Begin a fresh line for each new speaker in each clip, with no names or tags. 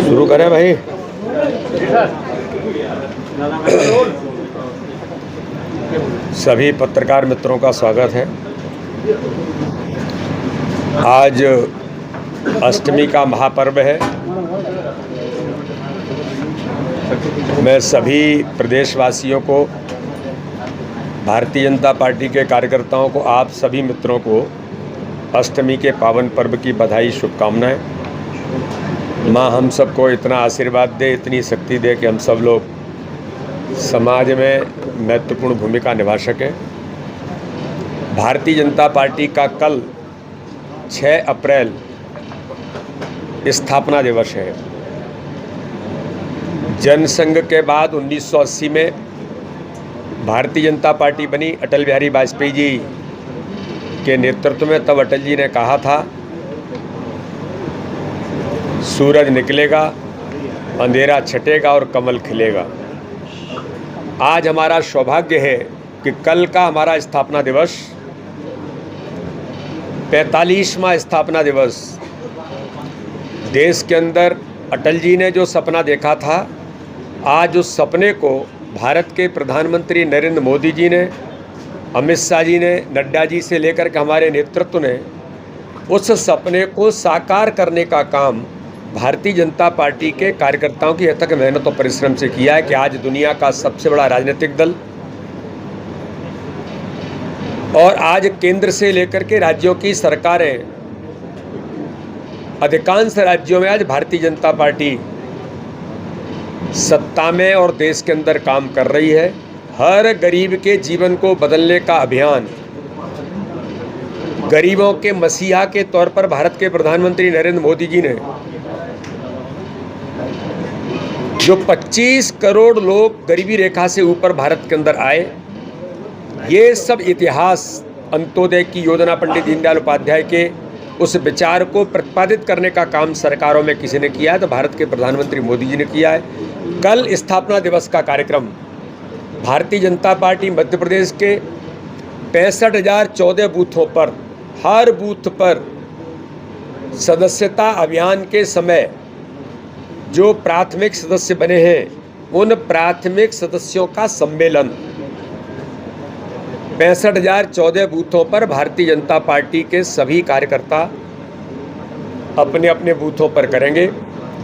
शुरू करें भाई। सभी पत्रकार मित्रों का स्वागत है। आज अष्टमी का महापर्व है। मैं सभी प्रदेशवासियों को, भारतीय जनता पार्टी के कार्यकर्ताओं को, आप सभी मित्रों को अष्टमी के पावन पर्व की बधाई, शुभकामनाएं। माँ हम सबको इतना आशीर्वाद दे, इतनी शक्ति दे कि हम सब लोग समाज में महत्वपूर्ण भूमिका निभा सकें। भारतीय जनता पार्टी का कल 6 अप्रैल स्थापना दिवस है। जनसंघ के बाद 1980 में भारतीय जनता पार्टी बनी, अटल बिहारी वाजपेयी जी के नेतृत्व में। तब अटल जी ने कहा था, सूरज निकलेगा, अंधेरा छटेगा और कमल खिलेगा। आज हमारा सौभाग्य है कि कल का हमारा स्थापना दिवस, 45वां स्थापना दिवस, देश के अंदर अटल जी ने जो सपना देखा था, आज उस सपने को भारत के प्रधानमंत्री नरेंद्र मोदी जी ने, अमित शाह जी ने, नड्डा जी से लेकर के हमारे नेतृत्व ने उस सपने को साकार करने का काम भारतीय जनता पार्टी के कार्यकर्ताओं की अथक मेहनत और परिश्रम से किया है कि आज दुनिया का सबसे बड़ा राजनीतिक दल और आज केंद्र से लेकर के राज्यों की सरकारें, अधिकांश राज्यों में आज भारतीय जनता पार्टी सत्ता में और देश के अंदर काम कर रही है। हर गरीब के जीवन को बदलने का अभियान, गरीबों के मसीहा के तौर पर भारत के प्रधानमंत्री नरेंद्र मोदी जी ने जो 25 करोड़ लोग गरीबी रेखा से ऊपर भारत के अंदर आए, ये सब इतिहास, अंत्योदय की योजना पंडित दीनदयाल उपाध्याय के उस विचार को प्रतिपादित करने का काम सरकारों में किसी ने किया है तो भारत के प्रधानमंत्री मोदी जी ने किया है। कल स्थापना दिवस का कार्यक्रम भारतीय जनता पार्टी मध्य प्रदेश के 65,014 बूथों पर, हर बूथ पर सदस्यता अभियान के समय जो प्राथमिक सदस्य बने हैं, उन प्राथमिक सदस्यों का सम्मेलन 65,014 बूथों पर भारतीय जनता पार्टी के सभी कार्यकर्ता अपने अपने बूथों पर करेंगे।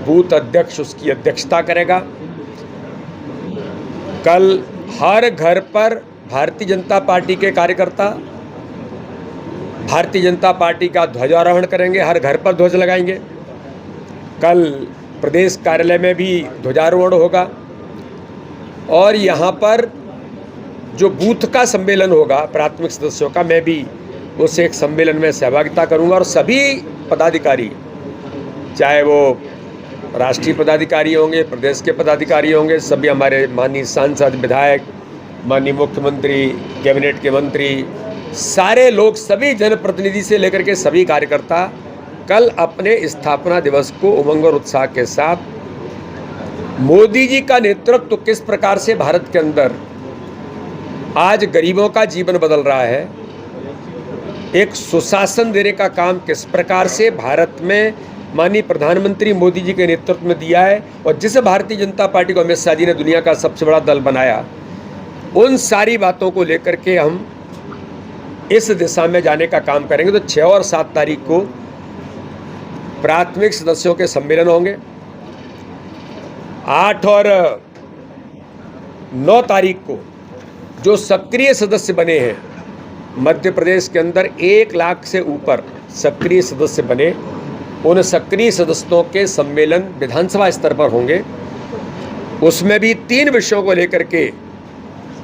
बूथ अध्यक्ष उसकी अध्यक्षता करेगा। कल हर घर पर भारतीय जनता पार्टी के कार्यकर्ता भारतीय जनता पार्टी का ध्वजारोहण करेंगे, हर घर पर ध्वज लगाएंगे। कल प्रदेश कार्यालय में भी ध्वजारोहण होगा और यहाँ पर जो बूथ का सम्मेलन होगा प्राथमिक सदस्यों का, मैं भी उस एक सम्मेलन में सहभागिता करूँगा और सभी पदाधिकारी, चाहे वो राष्ट्रीय पदाधिकारी होंगे, प्रदेश के पदाधिकारी होंगे, सभी हमारे माननीय सांसद, विधायक, माननीय मुख्यमंत्री, कैबिनेट के मंत्री, सारे लोग, सभी जनप्रतिनिधि से लेकर के सभी कार्यकर्ता कल अपने स्थापना दिवस को उमंग और उत्साह के साथ मोदी जी का नेतृत्व किस प्रकार से भारत के अंदर आज गरीबों का जीवन बदल रहा है, एक सुशासन देने का काम किस प्रकार से भारत में माननीय प्रधानमंत्री मोदी जी के नेतृत्व में दिया है और जिस भारतीय जनता पार्टी को अमित शाह जी ने दुनिया का सबसे बड़ा दल बनाया, उन सारी बातों को लेकर के हम इस दिशा में जाने का काम करेंगे। तो 6 और 7 तारीख को प्राथमिक सदस्यों के सम्मेलन होंगे। 8 और 9 तारीख को जो सक्रिय सदस्य बने हैं, मध्य प्रदेश के अंदर 1 लाख से ऊपर सक्रिय सदस्य बने, उन सक्रिय सदस्यों के सम्मेलन विधानसभा स्तर पर होंगे। उसमें भी 3 विषयों को लेकर के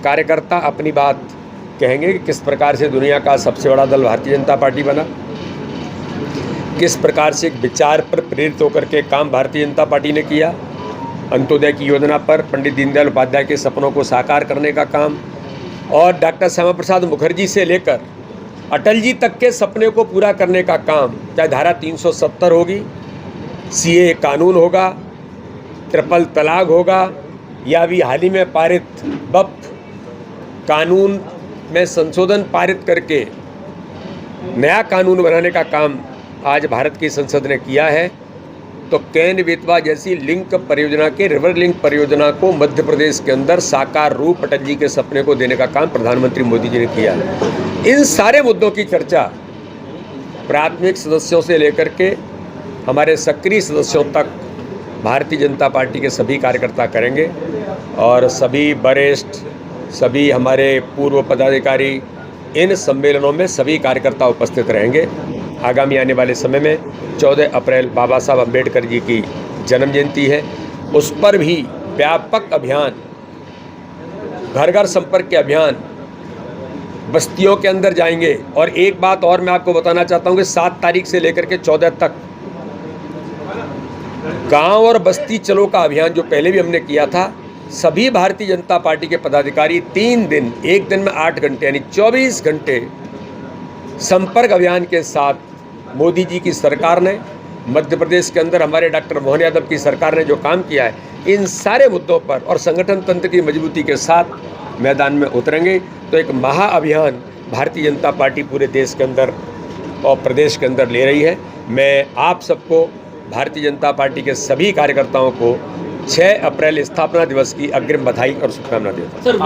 कार्यकर्ता अपनी बात कहेंगे कि किस प्रकार से दुनिया का सबसे बड़ा दल भारतीय जनता पार्टी बना, किस प्रकार से एक विचार पर प्रेरित होकर के काम भारतीय जनता पार्टी ने किया, अंत्योदय की योजना पर पंडित दीनदयाल उपाध्याय के सपनों को साकार करने का काम और डॉक्टर श्यामा प्रसाद मुखर्जी से लेकर अटल जी तक के सपने को पूरा करने का काम, चाहे धारा 370 होगी, सीए कानून होगा, ट्रिपल तलाक होगा, या भी हाल ही में पारित वक्फ कानून में संशोधन पारित करके नया कानून बनाने का काम आज भारत की संसद ने किया है, तो केन बेतवा जैसी लिंक परियोजना के रिवर लिंक परियोजना को मध्य प्रदेश के अंदर साकार रूप अटल जी के सपने को देने का काम प्रधानमंत्री मोदी जी ने किया है। इन सारे मुद्दों की चर्चा प्राथमिक सदस्यों से लेकर के हमारे सक्रिय सदस्यों तक भारतीय जनता पार्टी के सभी कार्यकर्ता करेंगे और सभी वरिष्ठ, सभी हमारे पूर्व पदाधिकारी इन सम्मेलनों में सभी कार्यकर्ता उपस्थित रहेंगे। आगामी आने वाले समय में 14 अप्रैल बाबा साहब अम्बेडकर जी की जन्म जयंती है, उस पर भी व्यापक अभियान, घर घर संपर्क के अभियान, बस्तियों के अंदर जाएंगे। और एक बात और मैं आपको बताना चाहता हूं कि 7 तारीख से लेकर के 14 तक गांव और बस्ती चलो का अभियान जो पहले भी हमने किया था, सभी भारतीय जनता पार्टी के पदाधिकारी 3 दिन, एक दिन में 8 घंटे यानी 24 घंटे संपर्क अभियान के साथ मोदी जी की सरकार ने, मध्य प्रदेश के अंदर हमारे डॉक्टर मोहन यादव की सरकार ने जो काम किया है, इन सारे मुद्दों पर और संगठन तंत्र की मजबूती के साथ मैदान में उतरेंगे। तो एक महाअभियान भारतीय जनता पार्टी पूरे देश के अंदर और प्रदेश के अंदर ले रही है। मैं आप सबको, भारतीय जनता पार्टी के सभी कार्यकर्ताओं को 6 अप्रैल स्थापना दिवस की अग्रिम बधाई और शुभकामना देता हूँ।
सर,